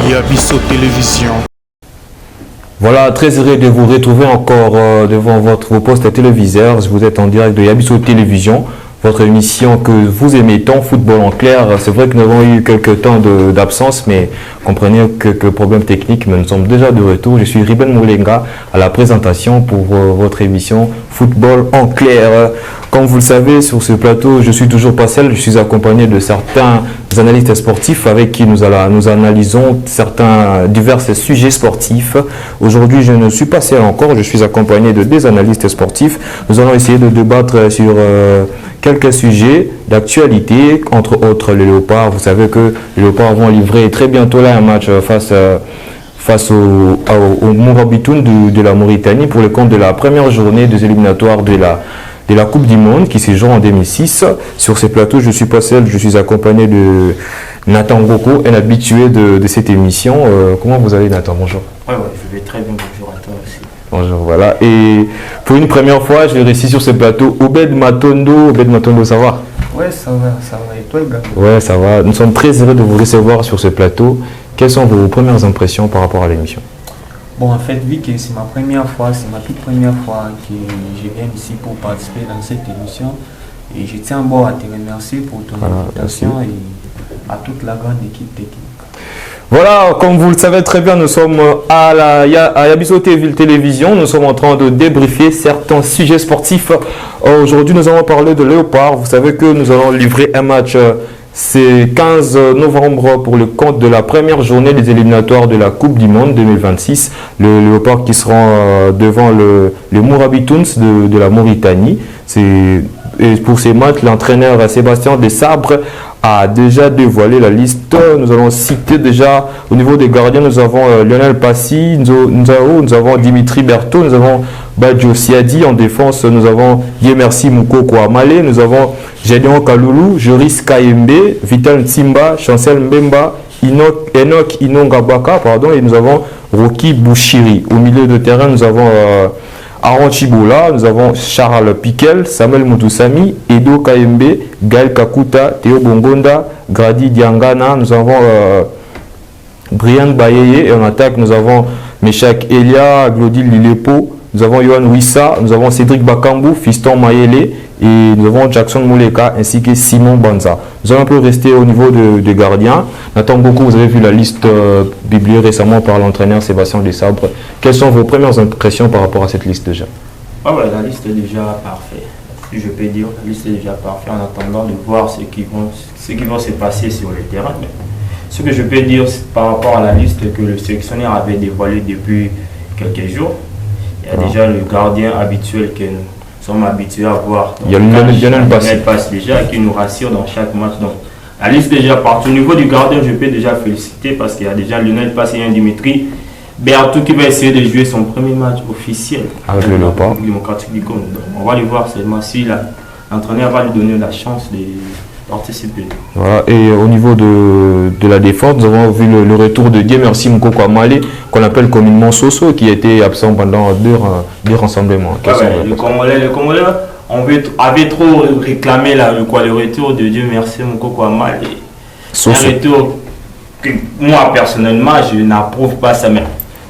Yabiso Télévision. Voilà, très heureux de vous retrouver encore devant vos postes téléviseurs. Vous êtes en direct de Yabiso Télévision, votre émission que vous aimez tant, football en clair. C'est vrai que nous avons eu quelques temps d'absence, mais comprenez quelques problèmes techniques, mais nous sommes déjà de retour. Je suis Ruben Moulenga à la présentation pour votre émission Football en clair. Comme vous le savez, sur ce plateau, je suis toujours pas seul, je suis accompagné de certains analystes sportifs avec qui nous analysons certains divers sujets sportifs. Aujourd'hui, je ne suis pas seul encore, je suis accompagné de des analystes sportifs. Nous allons essayer de débattre sur quelques sujets d'actualité, entre autres les Léopards. Vous savez que les Léopards vont livrer très bientôt là un match face au Mourabitoun de la Mauritanie pour le compte de la première journée des éliminatoires de la Coupe du Monde qui se joue en 2006. Sur ces plateaux, je ne suis pas seul, je suis accompagné de Nathan Goko, un habitué de cette émission. Comment vous allez, Nathan? Bonjour. Oui, je vais très bien, bonjour à toi aussi. Bonjour, voilà. Et pour une première fois, je réussis sur ce plateau Obed Matondo. Obed Matondo, ça va? Ouais, ça va. Et toi, le gars? Ouais, ça va. Nous sommes très heureux de vous recevoir sur ce plateau. Quelles sont vos premières impressions par rapport à l'émission? Bon, en fait, vu que c'est ma première fois, c'est ma toute première fois que je viens ici pour participer dans cette émission. Et je tiens à te remercier pour ton invitation et à toute la grande équipe technique. Voilà, comme vous le savez très bien, nous sommes à Yabiso Télévision. Nous sommes en train de débriefer certains sujets sportifs. Aujourd'hui, nous allons parler de Léopard. Vous savez que nous allons livrer un match. C'est 15 novembre pour le compte de la première journée des éliminatoires de la Coupe du Monde 2026. Le Léopard qui sera devant le Mourabitouns de la Mauritanie. Et pour ces matchs, l'entraîneur Sébastien Desabre a déjà dévoilé la liste. Nous allons citer déjà au niveau des gardiens, nous avons Lionel Passy, nous avons Dimitri Berthaud, nous avons Badjo Siadi. En défense, nous avons Yemersi Moukoko Amale, nous avons Gédéon Kaloulou, Joris Kayembe, Vital Nsimba, Chancel Mbemba, Enoch Inongabaka, et nous avons Roki Bouchiri. Au milieu de terrain, nous avons Aaron Chiboula, nous avons Charles Piquel, Samuel Moutoussami, Edo Kayembe, Gaël Kakuta, Théo Bongonda, Grady Diangana, nous avons Brian Bayeye, et en attaque nous avons Meshak Elia, Glodil Lilepo, nous avons Yohan Wissa, nous avons Cédric Bakambou, Fiston Mayele, et nous avons Jackson Mouleka ainsi que Simon Banza. Nous allons un peu rester au niveau des gardiens. Nathan beaucoup, vous avez vu la liste publiée récemment par l'entraîneur Sébastien Desabre. Quelles sont vos premières impressions par rapport à cette liste déjà? La liste est déjà parfaite. Si je peux dire, la liste est déjà parfaite en attendant de voir ce qui va se passer sur le terrain. Ce que je peux dire par rapport à la liste que le sélectionneur avait dévoilée depuis quelques jours, il y a déjà le gardien habituel que nous sommes habitués à voir. Il y a Lionel Passe déjà qui nous rassure dans chaque match. Donc, la liste est déjà partout. Au niveau du gardien, je peux déjà féliciter parce qu'il y a déjà Lionel Passe et un Dimitri Berthaud qui va essayer de jouer son premier match officiel avec le Léopard démocratique du Congo. Donc, on va le voir seulement si l'entraîneur va lui donner la chance de participer. Voilà. Et au niveau de la défense, nous avons vu le retour de Yemersi Moukoko Amale, qu'on appelle communément Soso, qui a été absent pendant deux rassemblements. Le Congolais avait trop réclamé le retour de Yemersi Moukoko Amale. Un retour que moi personnellement je n'approuve pas ça, mais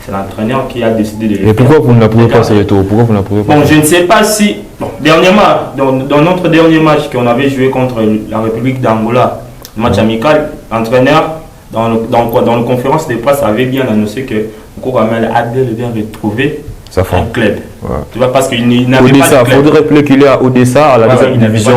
c'est l'entraîneur qui a décidé de le faire. Et pourquoi vous n'approuvez pas ce retour? Je ne sais pas si... dernièrement, dans notre dernier match qu'on avait joué contre la République d'Angola, match amical, l'entraîneur, dans la conférence de presse, avait bien annoncé que Moukoko Amale a bien retrouvé un club. Ouais. Tu vois, parce qu'il n'avait pas de club. Il faudrait rappeler qu'il est à Odessa, à la deuxième division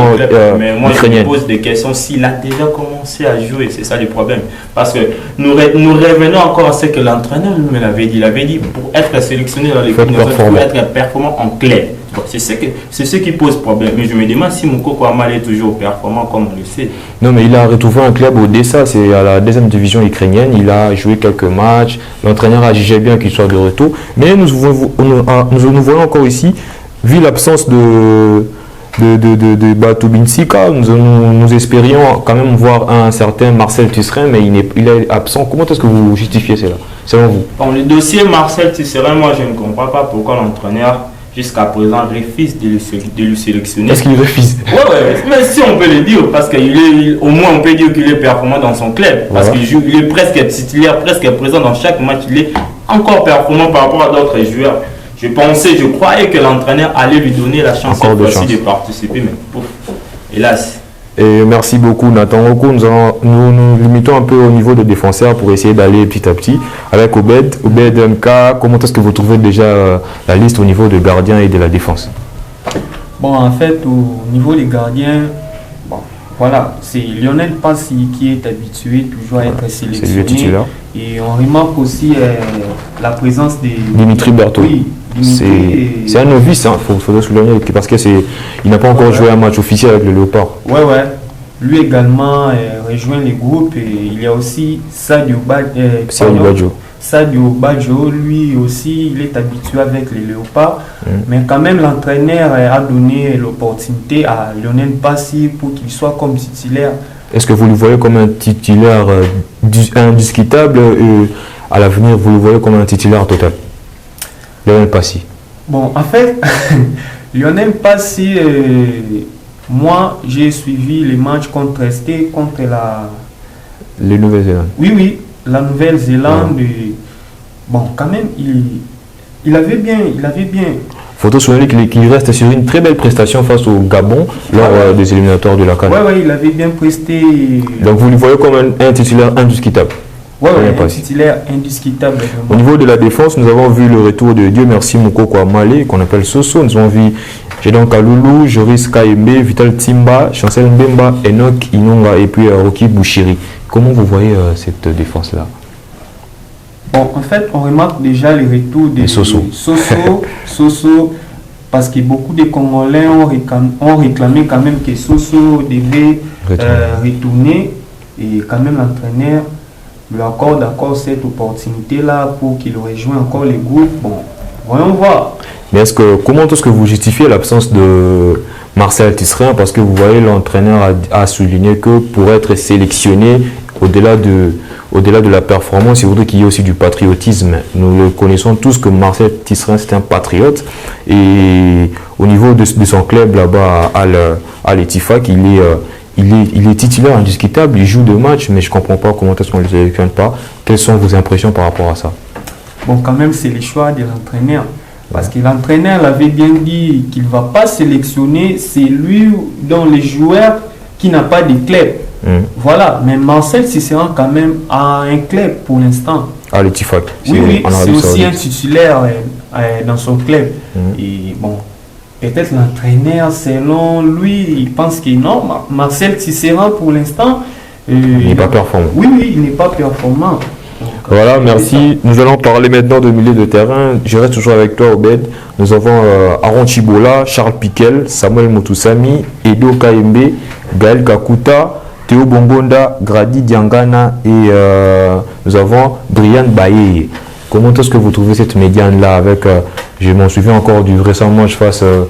mais moi, je me pose des questions s'il a déjà commencé à jouer. C'est ça le problème. Parce que nous revenons encore à ce que l'entraîneur lui l'avait dit. Il avait dit pour être sélectionné dans l'équipe, il faut être performant en club. C'est ce qui pose problème. Mais je me demande si Moukoko Amale est toujours performant comme on le sait. Non, mais il a retrouvé un club Odessa, c'est à la deuxième division ukrainienne. Il a joué quelques matchs. L'entraîneur a jugé bien qu'il soit de retour. Mais nous voyons encore ici, vu l'absence de Batou Binsika, nous espérions quand même voir un certain Marcel Tisserand, mais il est absent. Comment est-ce que vous justifiez cela, selon vous? Le dossier Marcel Tisserand, moi je ne comprends pas pourquoi l'entraîneur jusqu'à présent, refuse de le sélectionner. Est-ce qu'il refuse? Ouais, mais si on peut le dire, parce qu'au moins on peut dire qu'il est performant dans son club. Parce qu'il est presque titulaire, presque présent dans chaque match. Il est encore performant par rapport à d'autres joueurs. Je croyais que l'entraîneur allait lui donner la chance de participer, mais pouf, hélas. Et merci beaucoup Nathan Rocco. Nous nous limitons un peu au niveau des défenseurs pour essayer d'aller petit à petit avec Obed MK. Comment est-ce que vous trouvez déjà la liste au niveau des gardiens et de la défense? Bon, en fait, au niveau des gardiens, bon, voilà, c'est Lionel Passy qui est habitué toujours à être sélectionné. Et on remarque aussi la présence de Dimitri Berthaud. Oui, c'est un novice, hein, faut le souligner, parce qu'il n'a pas encore joué un match officiel avec le Léopard. Ouais. Lui également rejoint les groupes et il y a aussi Sadio Badjo, lui aussi, il est habitué avec les Léopards. Mais quand même, l'entraîneur a donné l'opportunité à Lionel Passy pour qu'il soit comme titulaire. Est-ce que vous le voyez comme un titulaire indiscutable et à l'avenir, vous le voyez comme un titulaire total? Lionel Passy. Bon, en fait, Lionel Passy, moi, j'ai suivi les matchs contre les Nouvelle-Zélande. Oui, la Nouvelle-Zélande. Bon, quand même, il avait bien. Faut souligner qu'il reste sur une très belle prestation face au Gabon lors des éliminatoires de la CAN. Ouais, il avait bien presté. Donc vous le voyez comme un titulaire indiscutable. Ouais, un titulaire indiscutable. Au niveau de la défense, nous avons vu le retour de Dieu merci Moukoko Amale, qu'on appelle Soso. Nous avons vu Jedon Kaloulou, Joris Kaembe, Vital Timba, Chancel Mbemba, Enoch Inonga et puis Rocky Bouchiri. Comment vous voyez cette défense-là? Bon, en fait, on remarque déjà les retours de Soso, parce que beaucoup de Congolais ont réclamé quand même que Soso devait retourner. Et quand même, l'entraîneur lui accorde encore cette opportunité-là pour qu'il rejoigne encore les groupes. Bon, voyons voir. Mais comment est-ce que vous justifiez l'absence de Marcel Tisserand? Parce que vous voyez, l'entraîneur a souligné que pour être sélectionné, au-delà de la performance, il faudrait qu'il y ait aussi du patriotisme. Nous le connaissons tous que Marcel Tisserand, c'est un patriote. Et au niveau de son club là-bas à l'Etifak, il est titulaire indiscutable, il joue 2 matchs, mais je ne comprends pas comment est-ce qu'on ne le sélectionne pas. Quelles sont vos impressions par rapport à ça? Bon, quand même, c'est le choix de l'entraîneur. Parce que l'entraîneur l'avait bien dit qu'il ne va pas sélectionner, c'est lui dans les joueurs qui n'a pas de club. Voilà, mais Marcel Tisserand quand même a un club pour l'instant. Ah, l'Etifak. Oui, c'est aussi un titulaire dans son club. Et bon, peut-être l'entraîneur, selon lui, il pense que non, Marcel Tisserand pour l'instant... il n'est pas performant. Oui, il n'est pas performant. Donc, voilà, merci. Nous allons parler maintenant de milieu de terrain. Je reste toujours avec toi, Obed. Nous avons Aaron Chibola, Charles Piquel, Samuel Moutoussamy, Edo Kaembe, Gaël Kakuta, Théo Bongonda, Grady Diangana et nous avons Brian Baye. Comment est-ce que vous trouvez cette médiane-là avec, je m'en souviens encore du récent match face au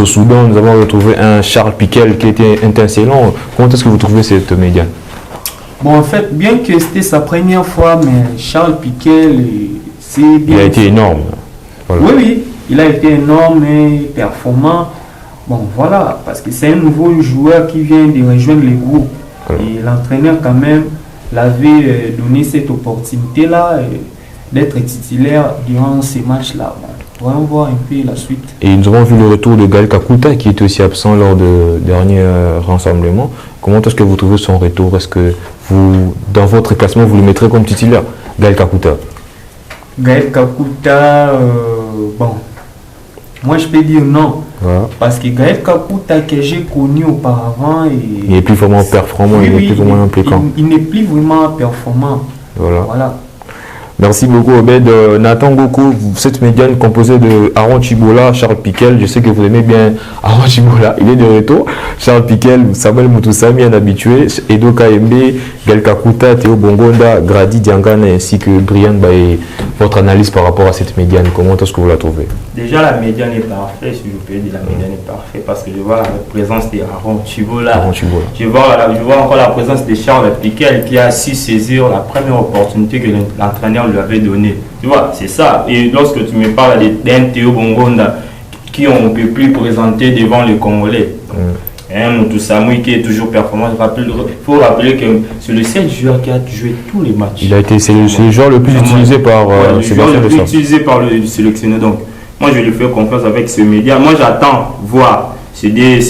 Soudan, nous avons retrouvé un Charles Piquel qui était étincelant. Comment est-ce que vous trouvez cette médiane? Bon, en fait, bien que c'était sa première fois, mais Charles Piquel, c'est bien. Il a été énorme. Voilà. Oui, il a été énorme et performant. Bon, voilà, parce que c'est un nouveau joueur qui vient de rejoindre les groupes. Et l'entraîneur, quand même, l'avait donné cette opportunité-là d'être titulaire durant ces matchs-là. Bon, on va voir un peu la suite. Et nous avons vu le retour de Gaël Kakuta qui était aussi absent lors du dernier rassemblement. Comment est-ce que vous trouvez son retour? Est-ce que vous, dans votre classement, vous le mettrez comme titulaire, Gaël Kakuta? Gaël Kakuta, bon, moi je peux dire non. Voilà. Parce que Gaël Kakuta que j'ai connu auparavant, il n'est plus vraiment performant, il n'est plus vraiment impliquant. Il n'est plus vraiment performant. Voilà. Merci beaucoup, Obed. Nathan Goku, cette médiane composée de Aaron Chibola, Charles Piquel. Je sais que vous aimez bien Aaron Chibola, il est de retour. Charles Piquel, Samuel Moutoussamy, un habitué, Edo Kaembe, Gaël Kakuta, Théo Bongonda, Grady Diangana ainsi que Brian Baye. Votre analyse par rapport à cette médiane, comment est-ce que vous la trouvez? Déjà, la médiane est parfaite, si je peux dire, la médiane est parfaite parce que je vois la présence d'Aaron Chibola. Je vois encore la présence de Charles Piquel qui a su saisir la première opportunité que l'entraîneur lui avait donnée. Tu vois, c'est ça. Et lorsque tu me parles d'un Théo Bongonda qui on ne peut plus présenter devant les Congolais. Moutou Samoui qui est toujours performant. Il faut rappeler que c'est le seul joueur qui a joué tous les matchs. C'est le joueur le plus utilisé par le joueur le plus utilisé par le sélectionneur. Donc, moi, je lui fais confiance avec ce média. Moi, j'attends voir. C'est des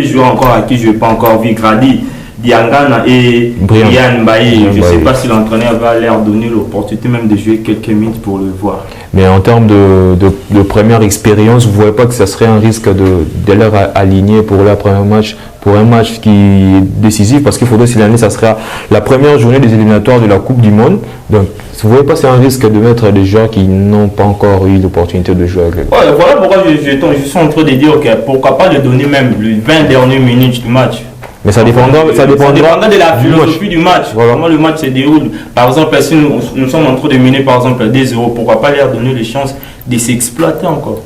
joueurs encore à qui je n'ai pas encore vu. Grady, Diangana et Brian Mbaye. Je ne sais pas si l'entraîneur va leur donner l'opportunité même de jouer quelques minutes pour le voir. Mais en termes de première expérience, vous ne voyez pas que ça serait un risque de leur aligner pour leur premier match, pour un match qui est décisif, parce qu'il faudrait signaler que ça sera la première journée des éliminatoires de la Coupe du Monde. Donc, vous ne voyez pas que c'est un risque de mettre des joueurs qui n'ont pas encore eu l'opportunité de jouer avec eux. Voilà pourquoi je suis en train de dire, ok, pourquoi pas de donner même les 20 dernières minutes du match. Mais ça dépendra de la philosophie du match. Voilà. Comment le match se déroule. Par exemple, si nous sommes en train de mener par exemple 2-0, pourquoi pas leur donner les chances de s'exploiter encore.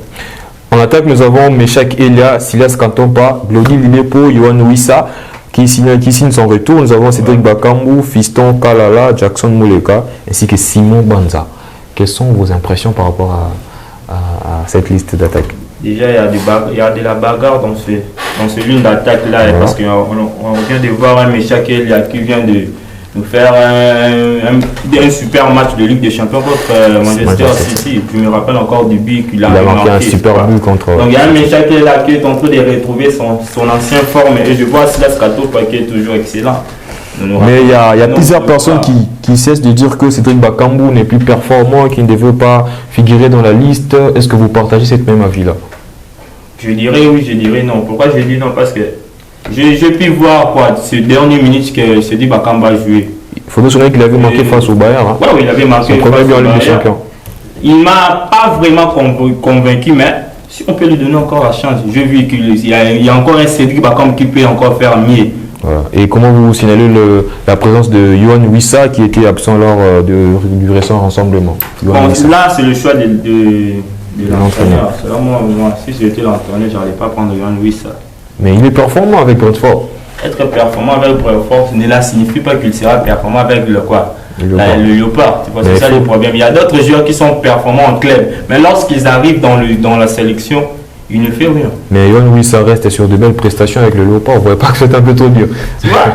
En attaque, nous avons Meshak Elia, Silas Kantompa, Glody Lilepo, Yohan Wissa qui signe son retour. Nous avons Cédric Bakambu, Fiston Kalala, Jackson Muleka ainsi que Simon Banza. Quelles sont vos impressions par rapport à cette liste d'attaque? Déjà, il y a de la bagarre dans ce ligne d'attaque là, parce qu'on vient de voir un Meshak Elia qui vient de nous faire un super match de Ligue des Champions contre Manchester City. Et puis, je me rappelle encore du but qu'il a marqué un super but contre. Donc, il y a un Meshak Elia qui est en train de retrouver son ancienne forme. Et je vois Silas Kantompa qui est toujours excellent. Mais il y a plusieurs personnes qui cessent de dire que Cédric Bakambu n'est plus performant, qu'il ne veut pas figurer dans la liste. Est-ce que vous partagez cette même avis-là? Je dirais oui, je dirais non. Pourquoi je dis non? Parce que j'ai pu voir ces dernières minutes que Cédric Bakambu a joué. Il faut souligner qu'il avait marqué face au Bayern. Oui, il avait marqué face au Bayern. Il ne m'a pas vraiment convaincu, mais si on peut lui donner encore la chance, j'ai vu qu'il y a encore un Cédric Bakambu qui peut encore faire mieux. Voilà. Et comment vous signalez la présence de Yohan Wissa qui était absent lors du récent rassemblement? Là, c'est le choix de l'entraîneur. Selon moi, si j'étais l'entraîneur, je n'allais pas prendre Yohan Wissa. Mais il est performant avec Brentford. Être performant avec Brentford, cela signifie pas qu'il sera performant avec le Léopard. C'est ça le problème. Il y a d'autres joueurs qui sont performants en club, mais lorsqu'ils arrivent dans la sélection, il ne fait rien. Mais Yohan Wissa reste sur de belles prestations avec le Léopard. Vous ne voyez pas que c'est un peu trop dur. Tu vois,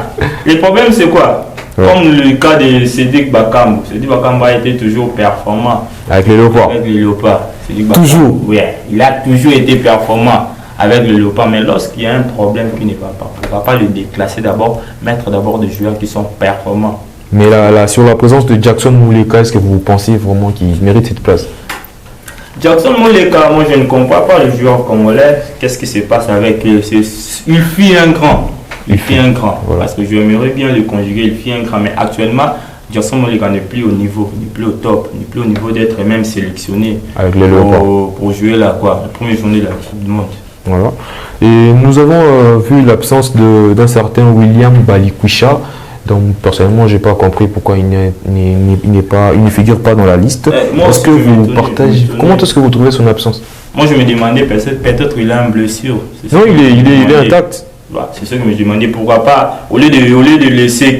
le problème c'est quoi? Comme le cas de Cédric Bakambu. Cédric Bakambu a été toujours performant avec le Léopard. Toujours. Oui, il a toujours été performant avec le Léopard. Mais lorsqu'il y a un problème qui ne va pas, on ne va pas le déclasser d'abord, mettre d'abord des joueurs qui sont performants. Mais là, sur la présence de Jackson Muleka, est-ce que vous pensez vraiment qu'il mérite cette place? Jackson Muleka, moi je ne comprends pas le joueur congolais. Qu'est-ce qui se passe avec lui? Il fuit un grand. Voilà. Parce que j'aimerais bien le conjuguer, il fuit un grand. Mais actuellement, Jackson Muleka n'est plus au niveau, n'est plus au top, n'est plus au niveau d'être même sélectionné avec les pour jouer la première journée de la Coupe du Monde. Voilà. Et nous avons vu l'absence d'un certain William Balikwisha. Donc personnellement, j'ai pas compris pourquoi il ne figure pas dans la liste. Est-ce que vous partagez? Comment est-ce que vous trouvez son absence? Moi, je me demandais peut-être il a une blessure. Non, il est intact. C'est ce que je me demandais. Pourquoi pas, au lieu de laisser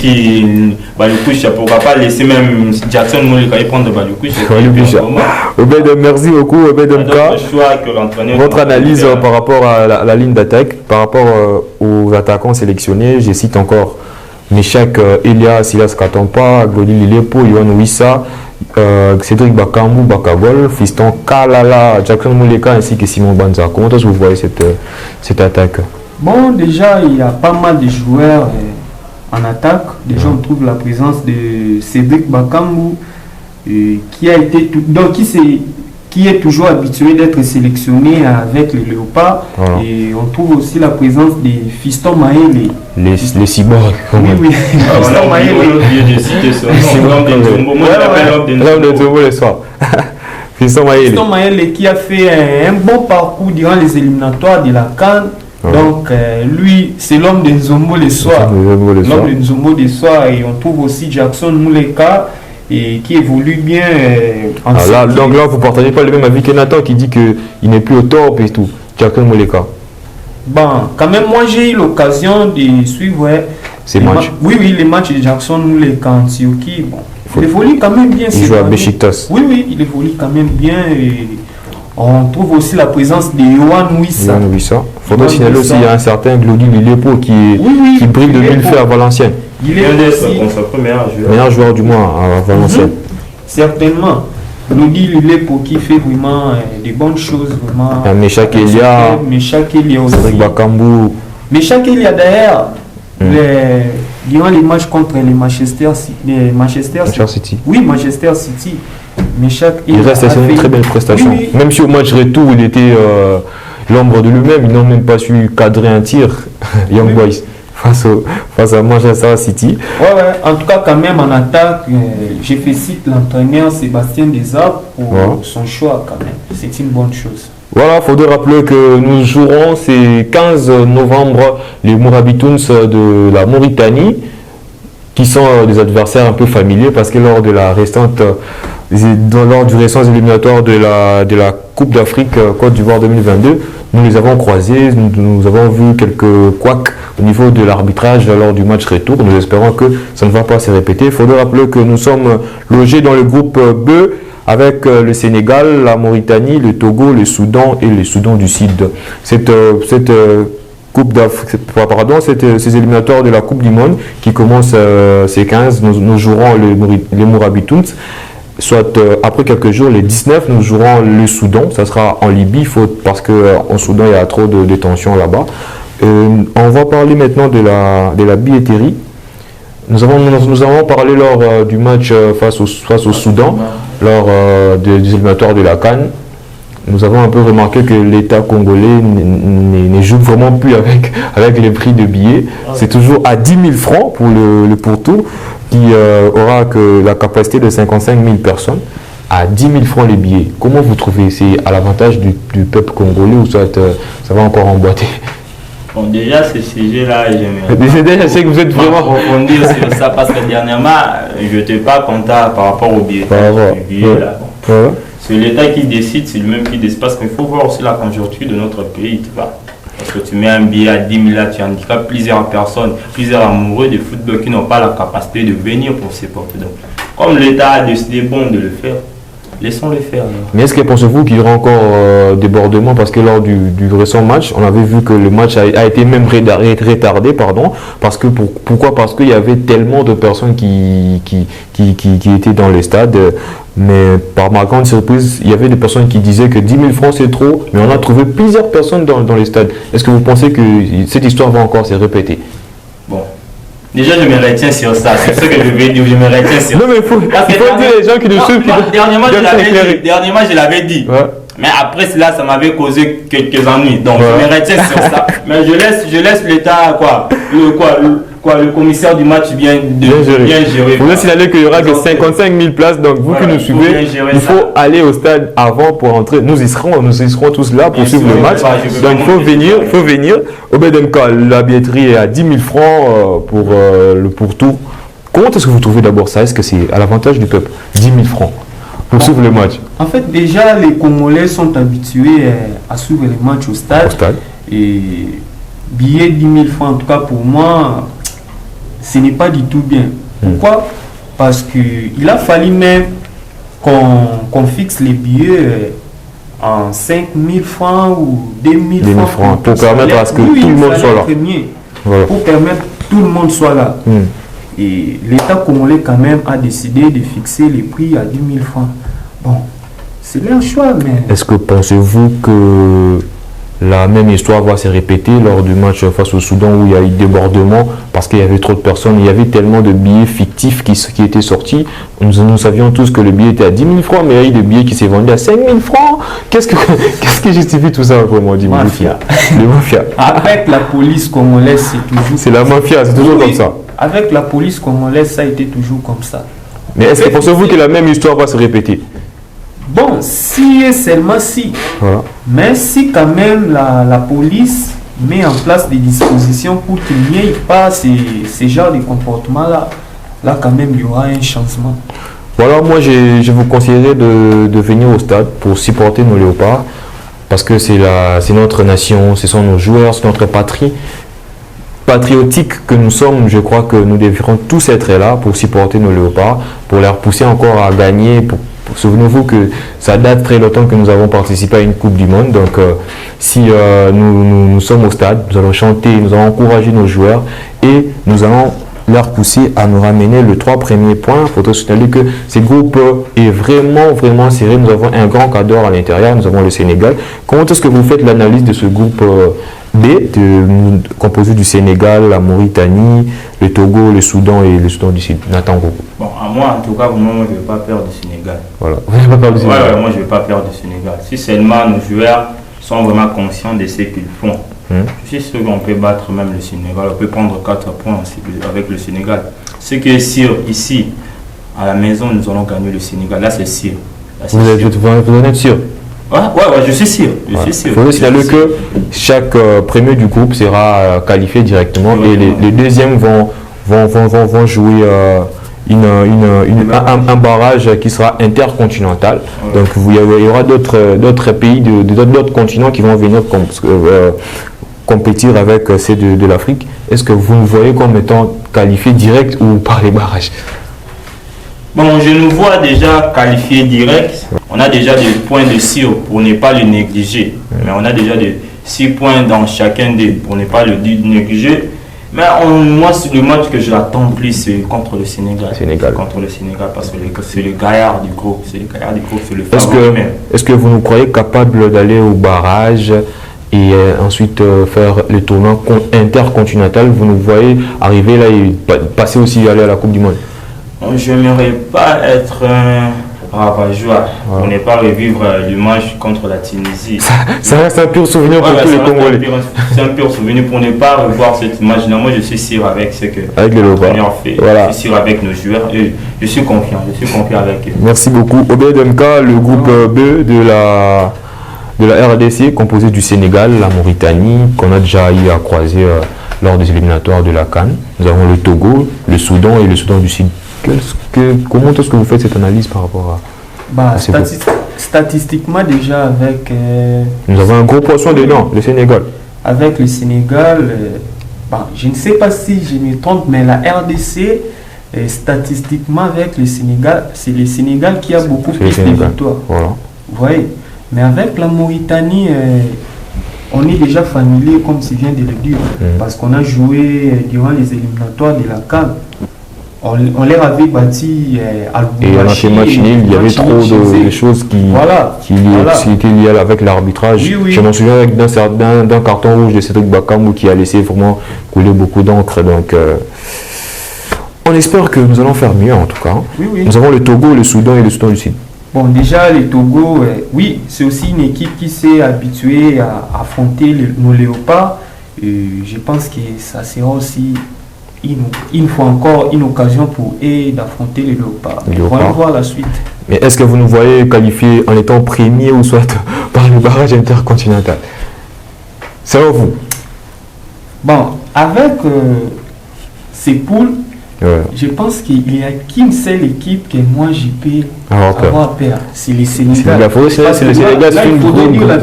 Balikwisha, pourquoi pas laisser même Jackson Muleka prendre Balikwisha. Merci beaucoup, Obedemka. Votre analyse par rapport à la ligne d'attaque, par rapport aux attaquants sélectionnés, je cite encore Meshak Elia, Silas Kantompa, Glody Lilepo, Yohan Wissa, Cédric Bakambu, Bakabol, Fiston Kalala, Jackson Muleka ainsi que Simon Banza. Comment est-ce que vous voyez cette attaque? Bon, déjà, il y a pas mal de joueurs en attaque. Déjà, on trouve la présence de Cédric Bakambu, qui est toujours habitué d'être sélectionné avec les Léopards. Voilà. Et on trouve aussi la présence des Fiston Maele. Les cyborgs. Oui. Fiston Maele. L'homme de Zombo le soir. Fiston Maele qui a fait un bon parcours durant les éliminatoires de la CAN. Donc, lui, c'est l'homme de Nzombo le soir. L'homme de Nzombo le soir. Et on trouve aussi Jackson Muleka et qui évolue bien. Donc là, vous ne partagez pas le même avis que Nathan qui dit qu'il n'est plus au top et tout. Jackson Muleka. Bon, quand même, moi, j'ai eu l'occasion de suivre ces matchs. Oui, les matchs de Jackson Muleka en Tioki. Bon, il évolue quand même bien. Il joue à Besiktas. Oui, il évolue quand même bien. Et On trouve aussi la présence de Yohan Wissa. Yohan Wissa. Il faudrait signaler aussi, il y a un certain Glody Lilepo qui brille de mille feux à Valenciennes. Il est aussi meilleur joueur du mois à Valenciennes. Certainement. Glody Lilepo qui fait vraiment des bonnes choses. Meshak Elia, aussi. Cédric Bakambu. Meshak Elia d'ailleurs, durant les matchs contre les Manchester City. Oui, Manchester City. Il reste sur une très belle prestation. Oui. Même si au match retour, il était l'ombre de lui-même, ils n'ont même pas su cadrer un tir, Young Boys, face à Manchester City. Ouais. En tout cas, quand même, en attaque, je félicite l'entraîneur Sébastien Desarbres pour son choix, quand même. C'est une bonne chose. Voilà, il faudrait rappeler que nous jouerons ce 15 novembre les Mourabitouns de la Mauritanie, qui sont des adversaires un peu familiers parce que lors du récent éliminatoire de la Coupe d'Afrique Côte d'Ivoire 2022, nous les avons croisés, nous avons vu quelques couacs au niveau de l'arbitrage lors du match retour. Nous espérons que ça ne va pas se répéter. Il faudrait rappeler que nous sommes logés dans le groupe B avec le Sénégal, la Mauritanie, le Togo, le Soudan et le Soudan du Sud. Ces éliminatoires de la Coupe du Monde qui commencent ces 15, nous jouerons les Mourabitouns. Soit après quelques jours, les 19, nous jouerons le Soudan. Ça sera en Libye, parce qu'en Soudan, il y a trop de tensions là-bas. On va parler maintenant de la billetterie. Nous avons parlé lors du match face au Soudan, lors des éliminatoires de la CAN. Nous avons un peu remarqué que l'État congolais ne joue vraiment plus avec les prix de billets. C'est toujours à 10 000 francs pour le pourtour, qui aura la capacité de 55 000 personnes. À 10 000 francs les billets. Comment vous trouvez? C'est à l'avantage du peuple congolais ou ça va encore emboîter? Bon, déjà, ce sujet-là, je sais que vous êtes vraiment approfondir sur ça parce que dernièrement, je n'étais pas content par rapport au billet. C'est l'État qui décide, c'est lui-même qui décide. Parce qu'il faut voir aussi la conjoncture de notre pays, tu vois. Parce que tu mets un billet à 10 000 là, tu handicapes plusieurs personnes, plusieurs amoureux de football qui n'ont pas la capacité de venir pour supporter. Donc, comme l'État a décidé de le faire, laissons-le faire. Alors. Mais est-ce que pensez-vous qu'il y aura encore débordement? Parce que lors du récent match, on avait vu que le match a été même retardé. Pourquoi? Parce qu'il y avait tellement de personnes qui étaient dans les stades. Mais par ma grande surprise, il y avait des personnes qui disaient que 10 000 francs c'est trop, mais on a trouvé plusieurs personnes dans les stades. Est-ce que vous pensez que cette histoire va encore se répéter? Bon. Déjà, je me retiens sur ça. C'est ce que je vais dire. Je me retiens sur ça. Non, mais il faut dire les gens qui nous suivent. Dernièrement, je l'avais dit. Ouais. Mais après cela, ça m'avait causé quelques ennuis. Donc, je me retiens sur ça. Mais je laisse l'État, le commissaire du match bien gérer. Vous signaler qu'il n'y aura que 55 000 places. Donc, vous qui nous suivez, il faut aller au stade avant pour entrer. Nous y serons tous là pour suivre le match. Donc, il faut venir. Au BDMK, la billetterie est à 10 000 francs pour le pourtour. Comment est-ce que vous trouvez d'abord ça? Est-ce que c'est à l'avantage du peuple? 10 000 francs pour suivre le match. En fait, déjà, les Congolais sont habitués à suivre les matchs au stade. Et billet 10 000 francs, en tout cas pour moi, ce n'est pas du tout bien. Pourquoi? Parce qu'il a fallu même qu'on fixe les billets en 5 000 francs ou 2 000 francs. Pour permettre à ce que tout le monde soit là. Pour permettre que tout le monde soit là. Et l'État congolais quand même a décidé de fixer les prix à 10 000 francs. Bon, c'est leur choix, mais... Est-ce que pensez-vous que la même histoire va se répéter lors du match face au Soudan où il y a eu débordement parce qu'il y avait trop de personnes, il y avait tellement de billets fictifs qui étaient sortis. Nous savions tous que le billet était à 10 000 francs, mais il y a eu des billets qui s'est vendu à 5 000 francs. Qu'est-ce qui justifie tout ça vraiment? Mafia. Les mafias. Avec la police congolaise, c'est toujours... C'est la mafia, c'est toujours comme ça. Avec la police congolaise, ça a été toujours comme ça. Mais est-ce que pensez-vous que la même histoire va se répéter? Bon, si et seulement si. Voilà. Mais si quand même la police met en place des dispositions pour qu'il n'y ait pas ces genres de comportements-là, là quand même il y aura un changement. Voilà, moi je vous conseillerais de venir au stade pour supporter nos léopards parce que c'est notre nation, ce sont nos joueurs, c'est notre patrie. patriotiques que nous sommes, je crois que nous devrions tous être là pour supporter nos léopards, pour les repousser encore à gagner. Souvenez-vous que ça date très longtemps que nous avons participé à une Coupe du Monde. Donc, si nous sommes au stade, nous allons chanter, nous allons encourager nos joueurs et nous allons leur pousser à nous ramener les 3 premiers points. Il faut signaler que ce groupe est vraiment serré. Nous avons un grand cadre à l'intérieur. Nous avons le Sénégal. Comment est-ce que vous faites l'analyse de ce groupe B, composé du Sénégal, la Mauritanie, le Togo, le Soudan et le Soudan du Sud? Nathan Goko. Bon, à moi, en tout cas, moi, je ne vais pas perdre du Sénégal. Voilà. Vous n'avez pas peur du Sénégal? Ouais, moi, je ne vais pas perdre du Sénégal. Si seulement nos joueurs sont vraiment conscients de ce qu'ils font, je suis sûr qu'on peut battre même le Sénégal. On peut prendre 4 points avec le Sénégal. Ce qui est sûr, ici, à la maison, nous allons gagner le Sénégal. Là, c'est sûr. Là, vous en êtes sûr? Ouais, je suis sûr. Il faut signaler que chaque premier du groupe sera qualifié directement et les deuxièmes vont jouer un barrage qui sera intercontinental. Ouais. Donc il y aura d'autres pays, d'autres continents qui vont venir compétir avec ceux de l'Afrique. Est-ce que vous nous voyez comme étant qualifiés direct ou par les barrages? Bon, je nous vois déjà qualifiés direct. On a déjà des points de sûr pour ne pas le négliger. Mais on a déjà des 6 points dans chacun des pour ne pas le négliger. Mais moi, le match que je l'attends plus, c'est contre le Sénégal. Contre le Sénégal, parce que c'est le gaillard du groupe. C'est le gaillard du groupe, c'est le favori même. Est-ce que vous nous croyez capable d'aller au barrage et ensuite faire le tournoi intercontinental? Vous nous voyez arriver là et passer aussi aller à la Coupe du Monde? Je n'aimerais pas être un rabat-joie pour ne pas revivre le match contre la Tunisie. Ça reste un pur souvenir pour tous les Congolais. C'est un pur souvenir pour ne pas revoir cette match. Moi, je suis sûr avec ce que l'Europa fait. Voilà. Je suis sûr avec nos joueurs et je suis confiant avec eux. Merci beaucoup. OBDMK, le groupe B de la RDC, composé du Sénégal, la Mauritanie, qu'on a déjà eu à croiser lors des éliminatoires de la CAN. Nous avons le Togo, le Soudan et le Soudan du Sud. Comment est-ce que vous faites cette analyse par rapport à statistiquement déjà avec... nous avons un gros poisson dedans, le Sénégal. Avec le Sénégal, je ne sais pas si je me trompe, mais la RDC, statistiquement avec le Sénégal, c'est le Sénégal qui a beaucoup plus de victoires. Voilà. Vous voyez. Mais avec la Mauritanie, on est déjà familier, comme tu viens de le dire, parce qu'on a joué durant les éliminatoires de la CAN. On leur avait bâti à et on a fait match nul, il y avait trop de choses qui étaient liées avec l'arbitrage. Oui. Je m'en souviens d'un carton rouge de Cédric Bakambu qui a laissé vraiment couler beaucoup d'encre. Donc, on espère que nous allons faire mieux en tout cas. Oui. Nous avons le Togo, le Soudan et le Soudan du Sud. Bon, déjà, le Togo, oui, c'est aussi une équipe qui s'est habituée à affronter nos léopards. Je pense que ça sera aussi une fois encore une occasion pour eux d'affronter les léopards. On va voir la suite. Mais est-ce que vous nous voyez qualifiés en étant premiers ou soit par le barrage intercontinental? Selon vous? Bon, avec ces poules, je pense qu'il n'y a qu'une seule équipe que moi je peux avoir peur. C'est le Sénégal. C'est le Sénégal, c'est une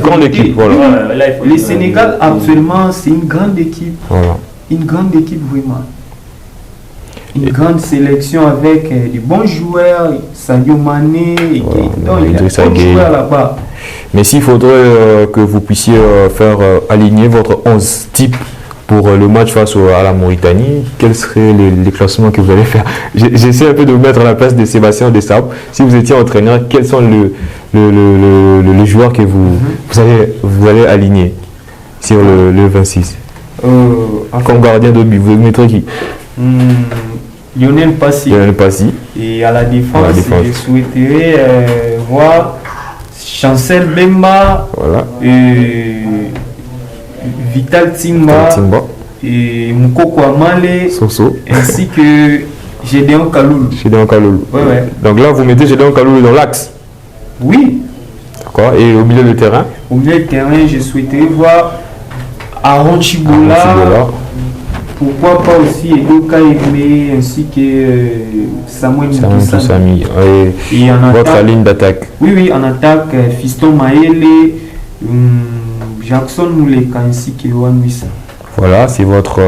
grande équipe. Le Sénégal actuellement, c'est une grande équipe. Une grande équipe vraiment. Une grande sélection avec des bons joueurs, Sadio Mané, donc il y a des bons joueurs là-bas. Mais s'il faudrait que vous puissiez faire aligner votre 11 type pour le match face à la Mauritanie, quels seraient les classements que vous allez faire? J'essaie un peu de vous mettre à la place de Sébastien Desabre. Si vous étiez entraîneur, quels sont les joueurs que vous allez aligner sur le 26? Comme gardien de but, vous mettrez qui? Lionel Passy. Et à la défense, je souhaiterais voir Chancel Bemba, Vital Timba, et Moukoko Amale, ainsi que Gédéon Kaloulou. Ouais. Donc là, vous mettez Gédéon Kaloulou dans l'axe? Oui. D'accord. Et au milieu de terrain? Au milieu de terrain, je souhaiterais voir Aaron Chibola. Pourquoi pas aussi Edo Kaïmé ainsi que Samuel Moussami. Et en votre attaque, ligne d'attaque? Oui, en attaque, Fiston Maele, Jackson Mouleka ainsi que Yohan Wissa. Voilà, c'est votre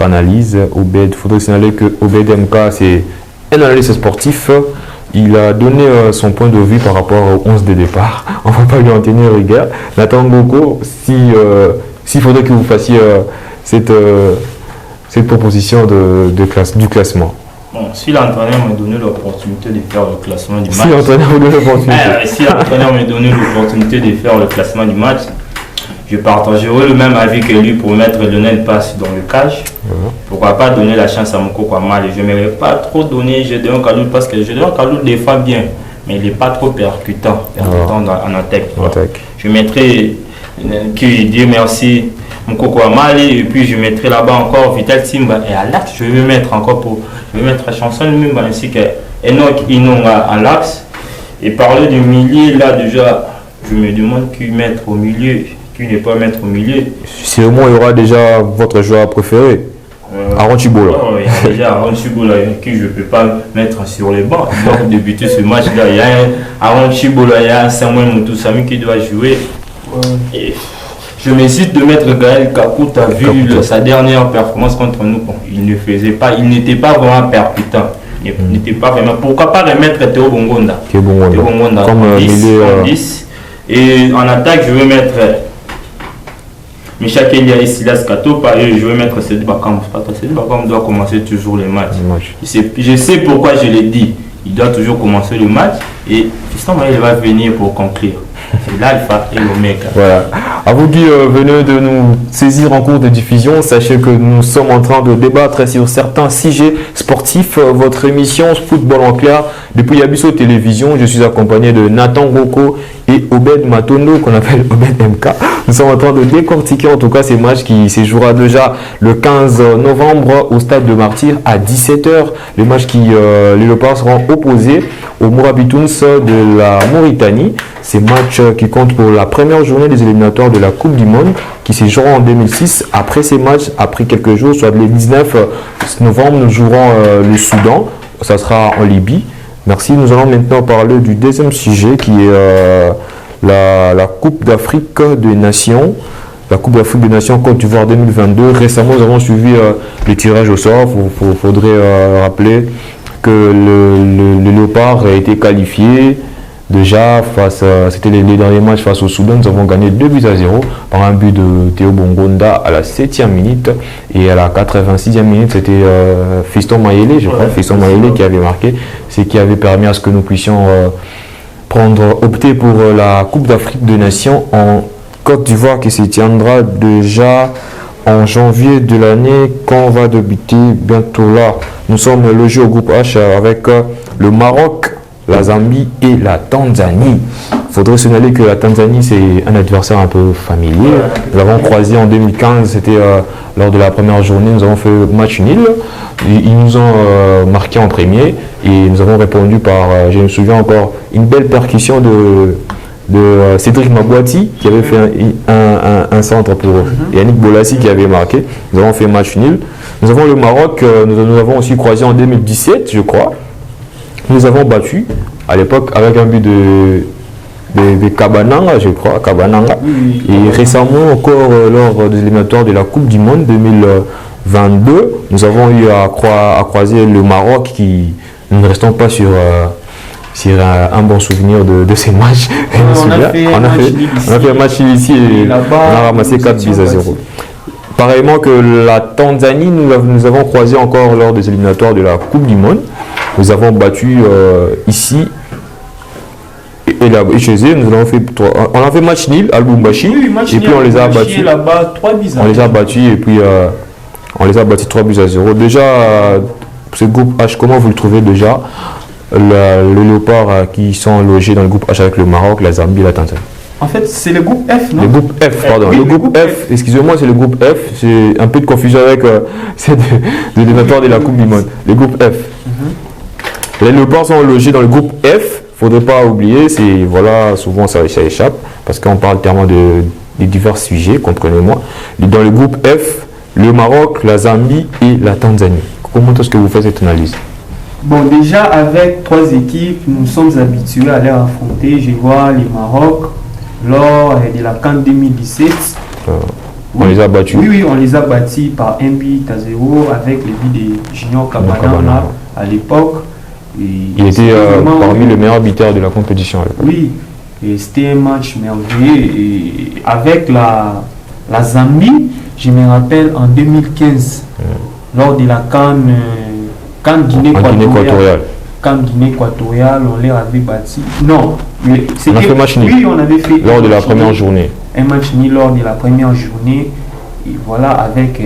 analyse. Obed, il faudrait signaler que Obed MK, c'est un analyste sportif. Il a donné son point de vue par rapport au 11 de départ. On ne va pas lui en tenir rigueur. Nathan Goko, s'il faudrait que vous fassiez cette proposition du classement. Bon, si l'entraîneur m'a donné l'opportunité de faire le classement du match. Si l'entraîneur me donne l'opportunité. Si l'entraîneur m'a donné l'opportunité de faire le classement du match, je partagerai le même avis que lui pour mettre Lionel Passe dans le cage. Pourquoi pas donner la chance à Moko Mal. Je ne m'aimerais pas trop donner Gédéon Kaloul parce que Gédéon Kaloul défend bien, mais il n'est pas trop percutant en attaque. Je mettrai qui dit merci Moko Mal et puis je mettrai là-bas encore Vital Timba et à l'axe je vais mettre Chanson Mimba ainsi que Enoch Inonga à l'axe. Et parler du milieu là déjà, je me demande qui mettre au milieu. Qui ne pas mettre au milieu. Si au moins il y aura déjà votre joueur préféré, Aaron Chibola. Il y a déjà Aaron Chibola qui je ne peux pas mettre sur les bancs. Donc débuter ce match-là, il y a Aaron Chibola, il y a Samuel Moutoussami qui doit jouer. Et je m'hésite de mettre Gaël Kakou. Tu as vu sa dernière performance contre nous. Bon, il n'était pas vraiment percutant. Il n'était pas vraiment. Pourquoi pas remettre Théo Bongonda? Théo Bongonda. Comme en 10. Et en attaque, je vais mettre Michel Kelia et Silas Kato, je vais mettre Cédric Bakam. Cédric Bakam doit commencer toujours les matchs. Je sais pourquoi je l'ai dit. Il doit toujours commencer le match et Fiston Maël va venir pour conclure. C'est l'alpha et l'oméga. Voilà. À vous qui venez de nous saisir en cours de diffusion, sachez que nous sommes en train de débattre sur certains sujets sportifs. Votre émission Football en clair depuis Yabiso Télévision. Je suis accompagné de Nathan Goko et Obed Matondo, qu'on appelle Obed MK. Nous sommes en train de décortiquer en tout cas ces matchs qui se jouera déjà le 15 novembre au stade de Martyr à 17h. Les matchs les Léopards seront opposés aux Mourabitouns de la Mauritanie. Ces matchs qui comptent pour la première journée des éliminatoires de la Coupe du Monde qui se joueront en 2006. Après ces matchs, après quelques jours, soit le 19 novembre, nous jouerons le Soudan. Ça sera en Libye. Merci. Nous allons maintenant parler du deuxième sujet qui est la Coupe d'Afrique des Nations. La Coupe d'Afrique des Nations Côte d'Ivoire 2022. Récemment, nous avons suivi le tirage au sort. Il faudrait rappeler que le Léopard a été qualifié. Déjà, c'était les derniers matchs face au Soudan, nous avons gagné 2-0 par un but de Théo Bongonda à la 7e minute et à la 86e minute, c'était Fiston Mayele, je crois, Fiston Mayele qui avait marqué, ce qui avait permis à ce que nous puissions opter pour la Coupe d'Afrique des Nations en Côte d'Ivoire qui se tiendra déjà en janvier de l'année quand on va débuter bientôt là. Nous sommes logés au groupe H avec le Maroc, la Zambie et la Tanzanie. Il faudrait signaler que la Tanzanie, c'est un adversaire un peu familier. Nous l'avons croisé en 2015, c'était lors de la première journée, nous avons fait match nul. Ils nous ont marqué en premier et nous avons répondu par, je me souviens encore, une belle percussion de Cédric Mabouati qui avait fait un centre pour Yannick Bolassi qui avait marqué. Nous avons fait match nul. Nous avons le Maroc, nous avons aussi croisé en 2017, je crois. Nous avons battu à l'époque avec un but de Kabananga, je crois, Kabananga. Et récemment encore lors des éliminatoires de la Coupe du Monde 2022, nous avons eu à croiser le Maroc qui, nous ne restons pas sur un bon souvenir de ces matchs. On a fait un match ici et on a ramassé 4-0. Pareillement que la Tanzanie, nous avons croisé encore lors des éliminatoires de la Coupe du Monde. Nous avons battu ici et chez eux, on a fait match nul à Lubumbashi et puis on les a battus. On les a battus et puis on les a battus 3-0. Déjà, ce groupe H, comment vous le trouvez déjà? Le Léopard qui sont logés dans le groupe H avec le Maroc, la Zambie et la Tanzanie. En fait, c'est le groupe F, non? Le groupe F, pardon. Oui, le groupe F, excusez-moi, c'est le groupe F. C'est un peu de confusion avec l'éliminatoire de la Coupe du Monde. Le groupe F. Les Léopards sont logés dans le groupe F. Il ne faudrait pas oublier, voilà, souvent ça échappe, parce qu'on parle tellement de divers sujets, comprenez-moi. Dans le groupe F, le Maroc, la Zambie et la Tanzanie. Comment est-ce que vous faites cette analyse? Bon, déjà, avec 3 équipes, nous sommes habitués à les affronter. Je vois le Maroc lors de la CAN 2017. On les a battus. Oui, on les a battus par 1 but à 0 avec les buts de Junior Cabana à l'époque. Il était parmi les meilleurs buteurs de la compétition. Oui, et c'était un match merveilleux. Et avec la Zambie, je me rappelle en 2015, lors de la CAN Guinée équatoriale. CAN Guinée équatoriale, on les avait battus. Non, on a fait match nul. Oui, on avait fait lors de la première journée. Un match nul lors de la première journée. Et voilà, avec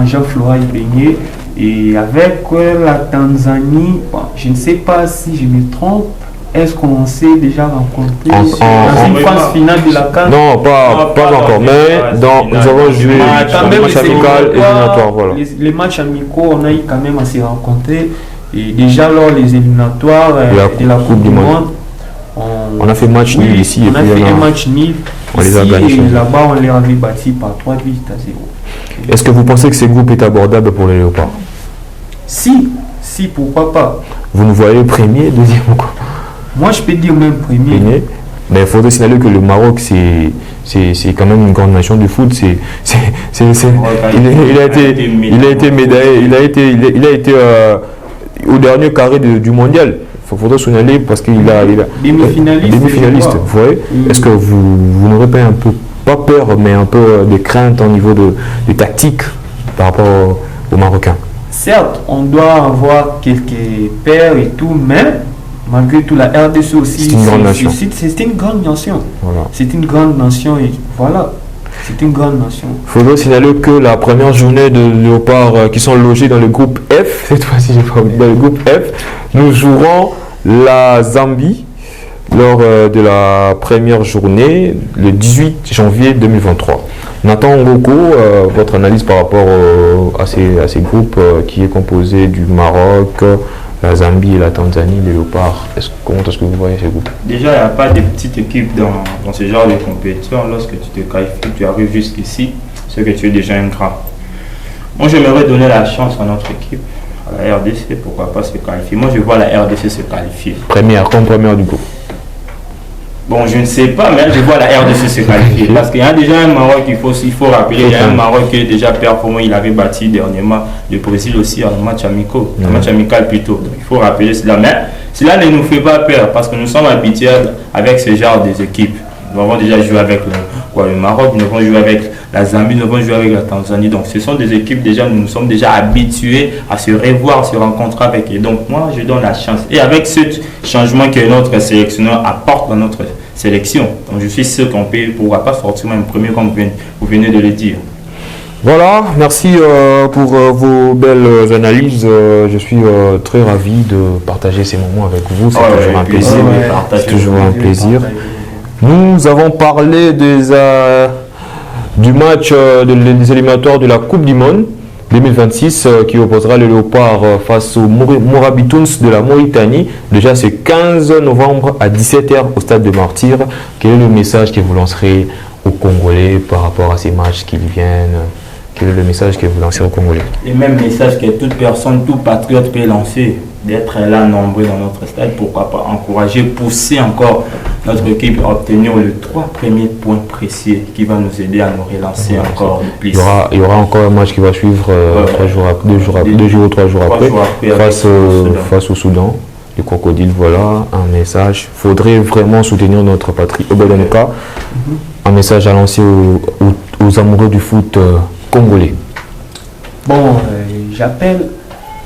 Jean-Florent Ibengé. Et avec la Tanzanie, bon, je ne sais pas si je me trompe, est-ce qu'on s'est déjà rencontré dans une phase finale de la CAN? Non, pas encore, mais nous avons joué les matchs amicaux et éliminatoires. Voilà. Les matchs amicaux, on a eu quand même à se rencontrer. Et déjà lors des éliminatoires de la Coupe du Monde, on a fait match nul ici. On a fait un match nul. On les a gagnés. Et là-bas, on les avait battus par 3 buts à 0. Est-ce que vous pensez que ce groupe est abordable pour les Léopards? Si, pourquoi pas. Vous nous voyez premier, deuxième ou quoi? Moi, je peux dire même premier. Mais il faudrait signaler que le Maroc, c'est quand même une grande nation du foot. Il a été médaillé, il a été au dernier carré du mondial. Il faudrait signaler parce qu'il a demi-finaliste. Vous voyez? Est-ce que vous n'aurez pas peur, mais un peu de crainte au niveau de tactique par rapport aux Marocains? Certes, on doit avoir quelques pairs et tout, mais malgré tout, la RDC aussi, c'est une grande nation. C'est une grande nation. Voilà. C'est une grande nation et voilà. C'est une grande nation. Il faudrait signaler que la première journée de Léopards qui sont logés dans le groupe F, cette fois-ci, dans le groupe F, nous jouerons la Zambie lors de la première journée, le 18 janvier 2023. Nathan Ngoko, votre analyse par rapport à ces groupes qui est composé du Maroc, la Zambie et la Tanzanie, les Léopards, comment est-ce que vous voyez ces groupes? Déjà, il n'y a pas de petite équipe dans ce genre de compétition. Lorsque tu te qualifies, tu arrives jusqu'ici, c'est que tu es déjà un grand. Moi, j'aimerais donner la chance à notre équipe, à la RDC, pourquoi pas se qualifier. Moi, je vois la RDC se qualifier. Première du groupe. Bon, je ne sais pas, mais je vois la RDC se qualifier. Parce qu'il y a déjà un Maroc, il faut rappeler, il y a un Maroc qui est déjà performant. Il avait battu dernièrement le Brésil aussi en match amical plutôt. Donc, il faut rappeler cela. Mais cela ne nous fait pas peur parce que nous sommes habitués avec ce genre d'équipes. Nous avons déjà joué avec le Maroc, nous avons joué avec la Zambie, nous avons joué avec la Tanzanie. Donc, ce sont des équipes déjà, nous sommes déjà habitués à se revoir, se rencontrer avec eux. Donc, moi, je donne la chance. Et avec ce changement que notre sélectionneur apporte dans notre sélection, donc je suis sûr qu'on peut, pourra pas sortir même premier comme vous venez de le dire. Voilà, merci pour vos belles analyses. Je suis très ravi de partager ces moments avec vous. C'est toujours un plaisir. C'est toujours un plaisir. Nous avons parlé du match des éliminatoires de la Coupe du Monde 2026 qui opposera le Léopard face aux Morabituns de la Mauritanie. Déjà, c'est 15 novembre à 17h au stade de Martyrs. Quel est le message que vous lancerez aux Congolais par rapport à ces matchs qui viennent? Quel est le message que vous lancez aux Congolais? Le même message que toute personne, tout patriote peut lancer, d'être là nombreux dans notre stade, pourquoi pas encourager, pousser encore notre équipe à obtenir les 3 premiers points précis qui vont nous aider à nous relancer encore plus. Il y aura encore un match qui va suivre 2 jours ou 3 jours après face au Soudan. Les crocodiles, voilà, un message. Il faudrait vraiment soutenir notre patrie. Un message à lancer aux amoureux du foot congolais. Bon, j'appelle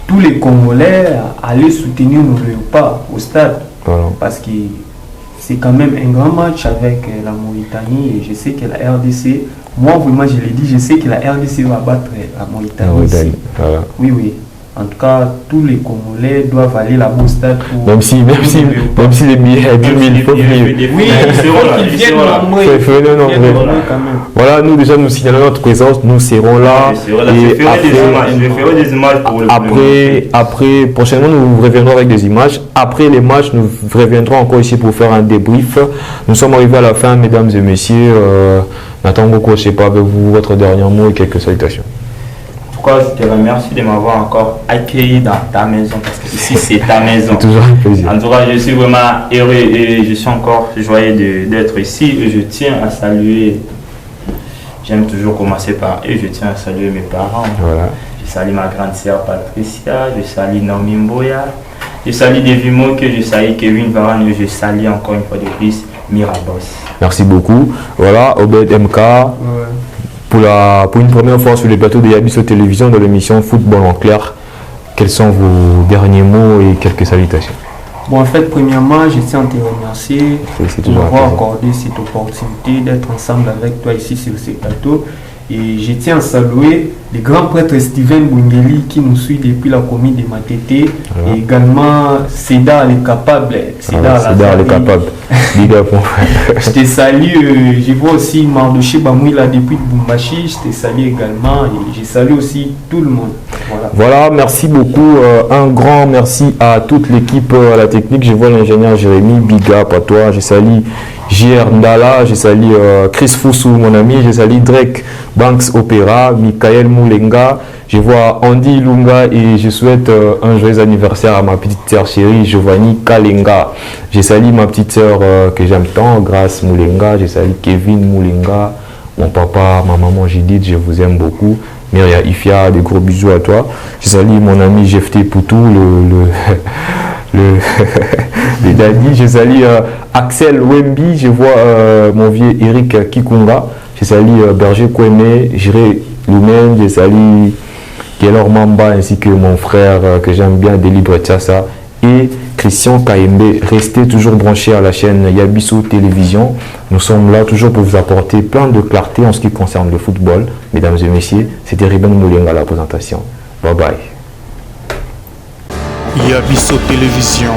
tous les Congolais à aller soutenir nos Léopards au stade. Voilà. Parce que c'est quand même un grand match avec la Mauritanie et je sais que la RDC, moi vraiment je l'ai dit, je sais que la RDC va battre la Mauritanie. Voilà. Oui. En tout cas, tous les Congolais doivent aller là-bas au stade pour... Même si les billets à 10 000, il faut venir. Oui, ils viennent nombreux. Voilà, nous déjà nous signalons notre présence, nous serons là. Je ferai des images pour le après, prochainement, nous reviendrons avec des images. Après les matchs, nous reviendrons encore ici pour faire un débrief. Nous sommes arrivés à la fin, mesdames et messieurs. Nathan Ngoko, je ne sais pas, avec vous, votre dernier mot et quelques salutations. Je te remercie de m'avoir encore accueilli dans ta maison parce que ici c'est ta maison. C'est toujours un plaisir. En tout cas, je suis vraiment heureux et je suis encore joyeux d'être ici et je tiens à saluer j'aime toujours commencer par eux. Je tiens à saluer mes parents. Voilà. Je salue ma grande sœur Patricia, je salue Naomi Mboya, je salue Devimo, que je salue Kevin Varane, je salue encore une fois de plus Mirabos. Merci beaucoup. Voilà, Obed MK. Pour une première fois sur le plateau de Yabiso Télévision dans l'émission Football en clair, quels sont vos derniers mots et quelques salutations? Bon, en fait, premièrement, je tiens à te remercier C'est pour toujours un m'avoir plaisir. accordé cette opportunité d'être ensemble avec toi ici sur ce plateau. Et je tiens à saluer le grand prêtre Steven Bungeli qui nous suit depuis la commune de Matete. Voilà. Et également Cédar le capable. Cédar le capable. Big up, mon frère. Je te salue, je vois aussi Mardoché Bamouila depuis Bumbashi, je te salue également et je salue aussi tout le monde. Voilà. Voilà, merci beaucoup. Un grand merci à toute l'équipe à la technique. Je vois l'ingénieur Jérémy, big up à toi. Je salue JR Ndala, je salue Chris Foussou, mon ami. Je salue Drake Banks Opera, Michael Moulenga. Je vois Andy Lunga et je souhaite un joyeux anniversaire à ma petite sœur chérie Giovanni Kalenga. Je salue ma petite sœur que j'aime tant, Grace Moulenga. Je salue Kevin Moulenga, mon papa, ma maman Judith, je vous aime beaucoup. Myria Ifia, des gros bisous à toi. Je salue mon ami Jefté Poutou, le daddy. Je salue Axel Wemby. Je vois mon vieux Eric Kikunga. Je salue Berger Kweme, Jiré Lumen. Je salue Kelor Mamba ainsi que mon frère que j'aime bien, Delibre Tchassa. Et Christian Kaembe. Restez toujours branchés à la chaîne Yabiso Télévision. Nous sommes là toujours pour vous apporter plein de clarté en ce qui concerne le football. Mesdames et messieurs, c'était Ruben Moulenga à la présentation. Bye bye. Yabiso Télévision.